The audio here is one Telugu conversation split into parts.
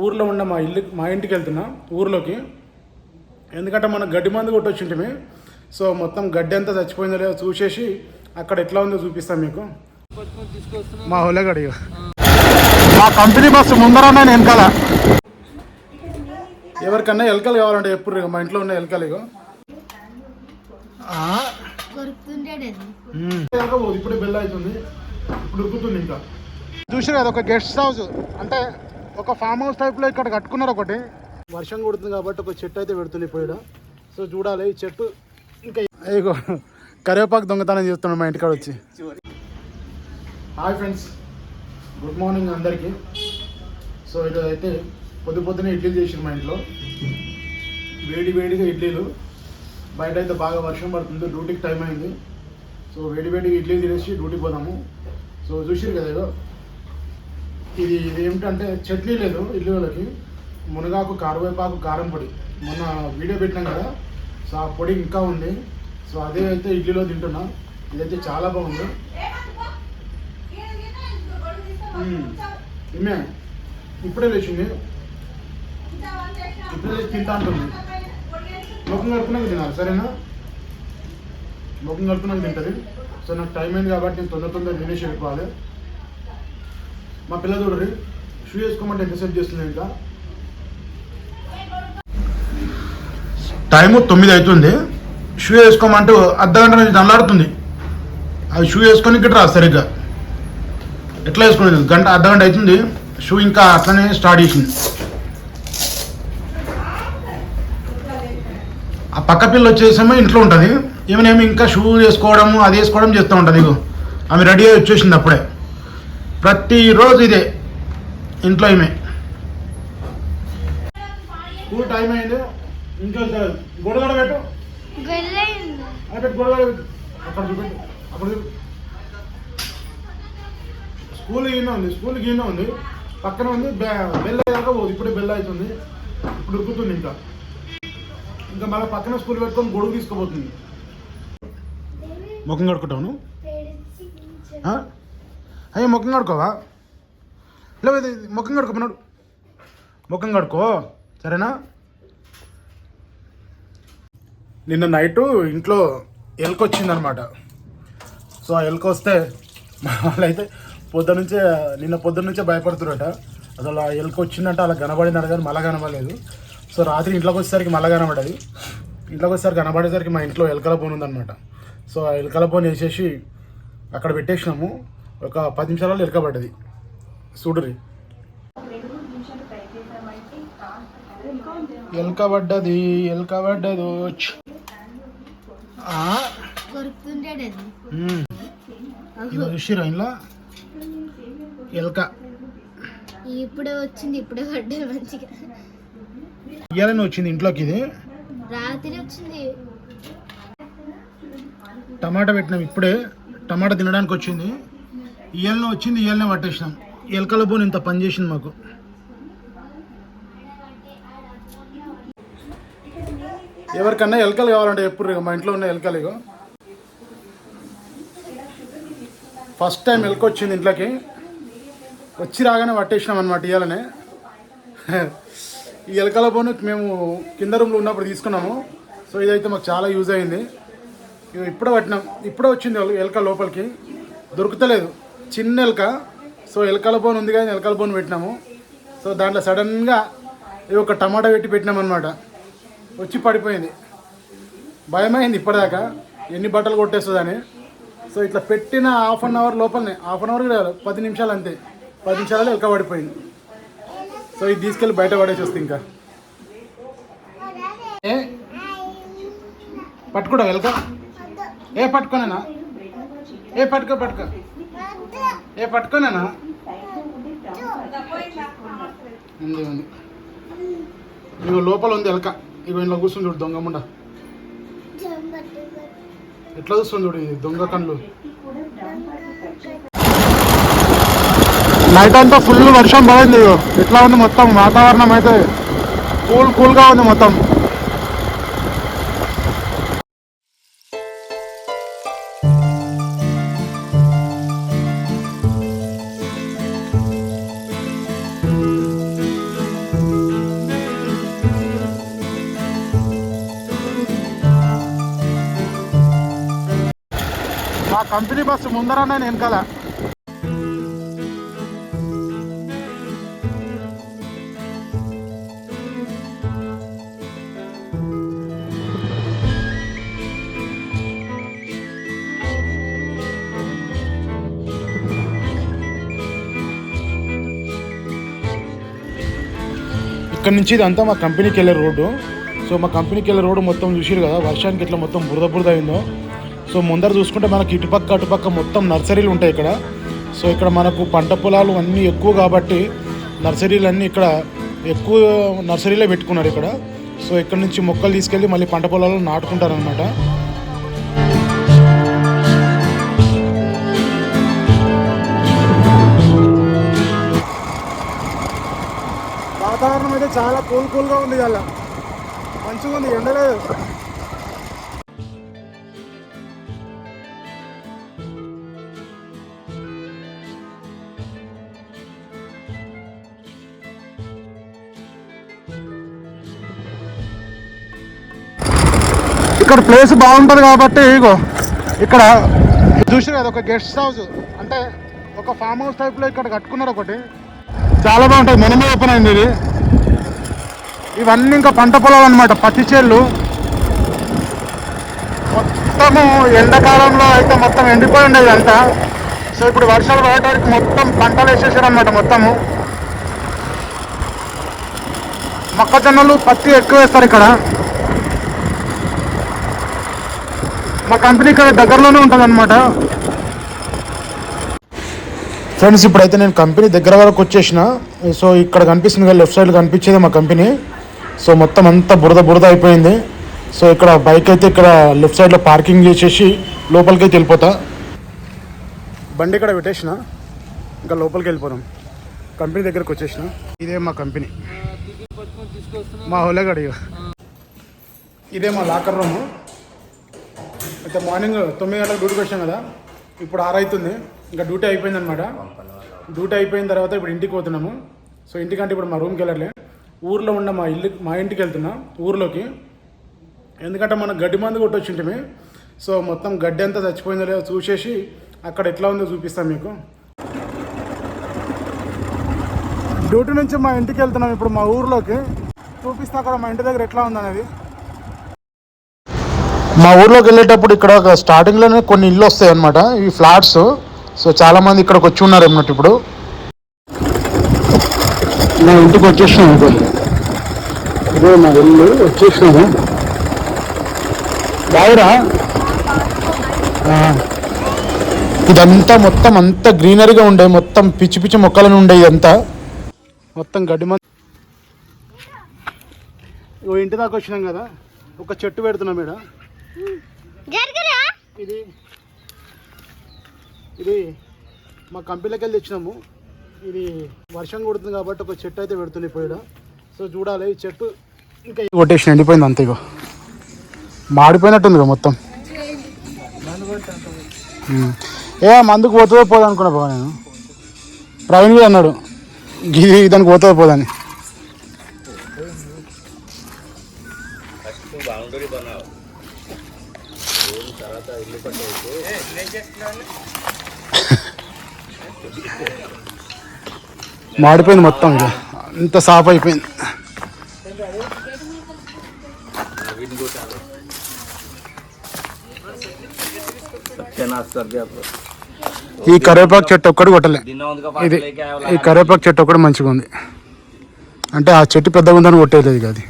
ఊర్లో ఉన్న మా ఇంటికి వెళ్తున్నా ఊర్లోకి. ఎందుకంటే మనం గడ్డి మందు కొట్టొచ్చింటిమి. సో మొత్తం గడ్డి అంతా చచ్చిపోయిందో లేదో చూసేసి అక్కడ ఎట్లా ఉందో చూపిస్తాను మీకు. మా హోలేగడి మా కంపెనీ బస్సు ముందరన్నా వెనకాల. ఎవరికన్నా ఎలకలు కావాలంటే ఎప్పుడు మా ఇంట్లో ఉన్న ఎలకలు ఇగో ఇప్పుడే బెల్ అవుతుంది, ఇప్పుడు ఉరుకుతుంది. ఇంకా చూసారు కదా ఒక గెస్ట్ హౌస్, అంటే ఒక ఫామ్ హౌస్ టైప్లో ఇక్కడ కట్టుకున్నారు ఒకటి. వర్షం కొడుతుంది కాబట్టి ఒక చెట్టు అయితే పెడుతుంది పోయాడు. సో చూడాలి ఈ చెట్టు. ఇంకా ఇగో కరివేపాకు దొంగతనం చేస్తున్నాడు మా ఇంటికాడ వచ్చి. హాయ్ ఫ్రెండ్స్, గుడ్ మార్నింగ్ అందరికీ. సో ఇది అయితే పొద్దునే ఇడ్లీలు చేసారు మా ఇంట్లో. వేడిగా ఇడ్లీలు. బయట అయితే బాగా వర్షం పడుతుంది, డ్యూటీకి టైం అయింది. సో వేడిగా ఇడ్లీ తినేసి డ్యూటీకి పోదాము. సో చూసారు కదా ఇదో ఇది ఏమిటంటే చట్నీ లేదు ఇడ్లీలకి, మునగాకు కరివేపాకు కారం పొడి. మొన్న వీడియో పెట్టినాం కదా, సో ఆ పొడి ఇంకా ఉంది. సో అదే అయితే ఇడ్లీలో తింటున్నా. ఇదైతే చాలా బాగుంది. ఇమ్మే ఇప్పుడే లేచింది, ఇప్పుడే లేచి తింటా ఉంటుంది. ముఖం కడుపునాక తినాలి, సరేనా? ముఖం కడుపునాక తింటుంది. సో నాకు టైం అయింది కాబట్టి నేను తొందర తినేసి వెళ్ళిపోవాలి. మా పిల్ల చూడరు షూ వేసుకోమంటే ఎంతసేపు చేస్తుంది. ఇంకా టైము 9 అవుతుంది. షూ వేసుకోమంటూ అర్ధగంట నుంచి నల్లాడుతుంది. అది షూ వేసుకొని ఇక్కడ రా సరిగ్గా ఎట్లా వేసుకునేది అర్ధగంట అవుతుంది. షూ ఇంకా అట్లనే స్టార్ట్ చేసింది. ఆ పక్క పిల్ల వచ్చేసేమో ఇంట్లో ఉంటుంది. ఏమేమి ఇంకా షూ వేసుకోవడము అది వేసుకోవడం చేస్తూ ఉంటుంది. ఇగో ఆమె రెడీ అయ్యి వచ్చేసింది అప్పుడే. ప్రతిరోజు ఇదే ఇంట్లో ఏమే. స్కూల్ టైం అయింది, ఇంకా గొడగడ పెట్టు, గొడగడ పెట్టు, అక్కడ చూపెట్టు, అక్కడ స్కూల్ గిన్నె ఉంది పక్కన ఉంది. బెల్ అయ్యాక పోదు, ఇప్పుడే బెల్ అవుతుంది, ఇప్పుడు ఉరుకుతుంది. ఇంకా మళ్ళీ పక్కన స్కూల్ పెట్టుకొని గొడుగు తీసుకుపోతుంది. ముఖం కడుకుంటావు? అయ్యో ముఖం కడుకోవా? లేదు ముఖం కడుకోమన్నాడు, ముఖం కడుకో సరేనా? నిన్న నైటు ఇంట్లో ఎలుక వచ్చిందనమాట. సో ఆ ఎలుక వస్తే మా వాళ్ళైతే నిన్న పొద్దున్న నుంచే భయపడుతున్నారట. అసలు ఆ ఎలుక వచ్చిందంటే అలా కనబడింది కానీ మళ్ళా కనబడలేదు. సో రాత్రి ఇంట్లోకి వచ్చేసరికి మళ్ళీ కనబడేది. ఇంట్లోకి వచ్చేసరికి కనబడేసరికి మా ఇంట్లో ఎలకల బోన్ ఉందన్నమాట. సో ఆ ఎలకల బోన్ వేసేసి అక్కడ పెట్టేసినాము. ఒక 10 నిమిషాలలో ఎలక పడ్డది. చూడురి ఎలక పడ్డది, ఎలక పడ్డదు. చూసిరా ఇంట్లో ఎలక ఇప్పుడే వచ్చింది, ఇప్పుడే పడ్డది. మంచిగా ఇయ్యాలని వచ్చింది ఇంట్లోకి. ఇది రాత్రి వచ్చింది. టమాటా పెట్టినాం ఇప్పుడే, టమాటా తినడానికి వచ్చింది. ఇయ్యాలనే వచ్చింది, ఇయ్యాలనే పట్టేసినాం. ఎలకల బోన్ ఇంత పని చేసింది మాకు. ఎవరికన్నా ఎలకలు కావాలంటే ఎప్పుడు మా ఇంట్లో ఉన్న ఎలకలు ఇగో. ఫస్ట్ టైం ఎలక వచ్చింది ఇంట్లోకి, వచ్చి రాగానే పట్టేసినాం అనమాట ఇయ్యాలనే. ఈ ఎలకల బోను మేము కింద రూమ్లో ఉన్నప్పుడు తీసుకున్నాము. సో ఇదైతే మాకు చాలా యూజ్ అయింది. ఇప్పుడే పట్టినాం, ఇప్పుడే వచ్చింది ఎలక లోపలికి. దొరుకుతలేదు చిన్న ఎలక. సో ఎలకల బోన్ ఉంది కానీ ఎలకల బోన్ పెట్టినాము. సో దాంట్లో సడన్గా ఒక టమాటా పెట్టినామన్నమాట. వచ్చి పడిపోయింది. భయమైంది ఇప్పటిదాకా ఎన్ని బట్టలు కొట్టేస్తుందని. సో ఇట్లా పెట్టిన హాఫ్ అన్ అవర్ లోపలనే, హాఫ్ అన్ అవర్ కూడా 10 నిమిషాలు అంతే, 10 నిమిషాలలో ఎలక పడిపోయింది. సో ఇది తీసుకెళ్ళి బయట పడేసి వస్తే ఇంకా పట్టుకోడా వెల్క పట్టుకోనేనా పట్టుకోనేనా ఉంది ఉంది. ఇగో లోపల ఉంది ఎలక. ఇగో ఇంట్లో కూర్చుని చూడు దొంగముండ ఎట్లా చూస్తుంది చూడు దొంగ కళ్ళు. నైట్ అంతా ఫుల్ వర్షం పడింది. ఎట్లా ఉంది మొత్తం వాతావరణం అయితే కూల్గా ఉంది మొత్తం. కంపెనీ బస్సు ముందర నేను వెనకాల. ఇక్కడ నుంచి ఇదంతా మా కంపెనీకి వెళ్ళే రోడ్డు. సో మా కంపెనీకి వెళ్ళే రోడ్డు మొత్తం చూసిరు కదా, వర్షానికి ఇట్లా మొత్తం బురద అయిందో. సో ముందర చూసుకుంటే మనకి ఇటుపక్క అటుపక్క మొత్తం నర్సరీలు ఉంటాయి ఇక్కడ. సో ఇక్కడ మనకు పంట పొలాలు అన్నీ ఎక్కువ కాబట్టి నర్సరీలు అన్నీ ఇక్కడ ఎక్కువ నర్సరీలే పెట్టుకున్నారు ఇక్కడ. సో ఇక్కడ నుంచి మొక్కలు తీసుకెళ్ళి మళ్ళీ పంట పొలాలు నాటుకుంటారనమాట. వాతావరణం అయితే చాలా కూల్గా ఉంది, అలా మంచిగా ఉంది, ఎండలేదు. ఇక్కడ ప్లేస్ బాగుంటుంది కాబట్టి ఇగో ఇక్కడ చూసి కదా ఒక గెస్ట్ హౌస్, అంటే ఒక ఫామ్ హౌస్ టైప్లో ఇక్కడ కట్టుకున్నారు ఒకటి. చాలా బాగుంటుంది, మనమే ఓపెన్ అయింది ఇది. ఇవన్నీ ఇంకా పంట పొలాలు అనమాట, పత్తి చేళ్ళు. మొత్తము ఎండాకాలంలో అయితే మొత్తం ఎండిపోయి ఉండేది అంతా. సో ఇప్పుడు వర్షాలు పడటానికి మొత్తం పంటలు వేసేసారు అనమాట. మొత్తము మొక్కజొన్నలు పత్తి ఎక్కువ వేస్తారు ఇక్కడ. మా కంపెనీ ఇక్కడ దగ్గరలోనే ఉంటుంది అనమాట. ఫ్రెండ్స్ ఇప్పుడైతే నేను కంపెనీ దగ్గర వరకు వచ్చేసిన. సో ఇక్కడ కనిపిస్తుంది కదా, లెఫ్ట్ సైడ్ కనిపించేది మా కంపెనీ. సో మొత్తం అంతా బురద అయిపోయింది. సో ఇక్కడ బైక్ అయితే ఇక్కడ లెఫ్ట్ సైడ్లో పార్కింగ్ చేసేసి లోపలికి అయితే వెళ్ళిపోతా. బండి ఇక్కడ పెట్టేసిన, ఇంకా లోపలికి వెళ్ళిపోదాం. కంపెనీ దగ్గరకు వచ్చేసిన. ఇదే మా కంపెనీ, మా హోలేగడి. ఇదే మా లాకర్ రూము. అయితే మార్నింగ్ 9 గంటలకు డ్యూటీకి వచ్చాం కదా, ఇప్పుడు 6 అవుతుంది. ఇంకా డ్యూటీ అయిపోయింది అనమాట. డ్యూటీ అయిపోయిన తర్వాత ఇప్పుడు ఇంటికి పోతున్నాము. సో ఇంటికంటే ఇప్పుడు మా రూమ్కి వెళ్ళాలి. ఊర్లో ఉన్న మా ఇంటికి వెళ్తున్నా, ఊర్లోకి. ఎందుకంటే మనం గడ్డి మందు కొట్టొచ్చింటే, సో మొత్తం గడ్డి అంతా చచ్చిపోయిందో లేదో చూసేసి అక్కడ ఎట్లా ఉందో చూపిస్తాం మీకు. డ్యూటీ నుంచి మా ఇంటికి వెళ్తున్నాం ఇప్పుడు, మా ఊర్లోకి. చూపిస్తా అక్కడ మా ఇంటి దగ్గర ఎట్లా ఉందనేది. మా ఊర్లోకి వెళ్ళేటప్పుడు ఇక్కడ స్టార్టింగ్లోనే కొన్ని ఇల్లు వస్తాయి అన్నమాట, ఇవి ఫ్లాట్స్. సో చాలామంది ఇక్కడికి వచ్చి ఉన్నారు అన్నట్టు. ఇప్పుడు మా ఇంటికి వచ్చేసినాము, ఇదే మా ఇల్లు వచ్చేసినాము. బాగురా, ఇదంతా మొత్తం అంతా గ్రీనరీగా ఉండే, మొత్తం పిచ్చి మొక్కలను ఉండే. ఇదంతా మొత్తం గడ్డి మంది. ఇంటి దాకా వచ్చినాం కదా, ఒక చెట్టు పెడుతున్నాం ఇక్కడ. ఇది మా కంపెనీలోకి వెళ్ళి తెచ్చినాము. ఇది వర్షం కొడుతుంది కాబట్టి ఒక చెట్టు అయితే పెడుతుంది ఇప్పుడు. సో చూడాలి, ఈ చెట్టు ఇంకా కొట్టేసిన ఎండిపోయింది అంతే. ఇగో మాడిపోయినట్టుంది మొత్తం. మందుకు పోతుందో పోదా అనుకున్నా బాగా. నేను ప్రవీణ్ కూడా అన్నాడు దానికి పోతుందో పోదని. మాడిపోయింది మొత్తం, ఇక ఇంత సాఫ్ అయిపోయింది. ఈ కరివేపాకు చెట్టు ఒక్కటి కొట్టలే. ఇది ఈ కరివేపాకు చెట్టు ఒక్కటి మంచిగా ఉంది, అంటే ఆ చెట్టు పెద్దగా ఉందని కొట్టేది అది.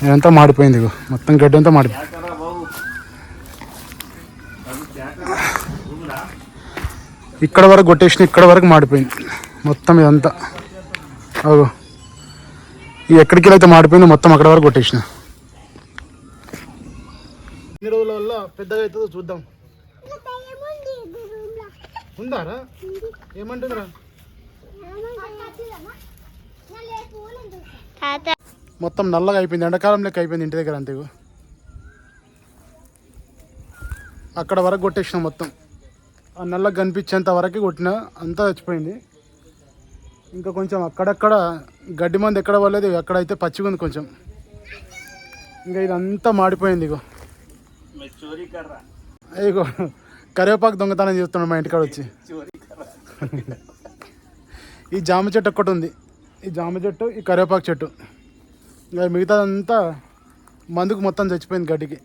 ఇదంతా మాడిపోయింది, మొత్తం గడ్డి అంతా మాడిపోయింది. ఇక్కడ వరకు కొట్టేసిన, ఇక్కడ వరకు మాడిపోయింది మొత్తం ఇదంతా. అవు ఈ ఎక్కడికి అయితే మాడిపోయింది మొత్తం, అక్కడ వరకు కొట్టేసిన. ఎన్ని రోజుల వల్ల పెద్దగా అవుతుందో చూద్దాం. ఉందారా? ఏమంటుందిరా? మొత్తం నల్లగా అయిపోయింది, ఎండాకాలం లెక్క అయిపోయింది ఇంటి దగ్గర అంతే. అక్కడ వరకు కొట్టేసిన మొత్తం, ఆ నల్లగా కనిపించేంత వరకు కొట్టిన, అంతా చచ్చిపోయింది. ఇంకా కొంచెం అక్కడక్కడ గడ్డి మంది ఎక్కడ పడలేదు, అక్కడైతే పచ్చిగా ఉంది కొంచెం. ఇంకా ఇదంతా మాడిపోయింది. ఇగో ఇగో కరివేపాకు దొంగతనం చేస్తున్నాడు మా ఇంటికాడ వచ్చి. ఈ జామ చెట్టు ఒక్కటి ఉంది, ఈ జామ చెట్టు, ఈ కరివేపాకు చెట్టు. ఇంకా మిగతాదంతా మందుకు మొత్తం చచ్చిపోయింది గడ్డికి.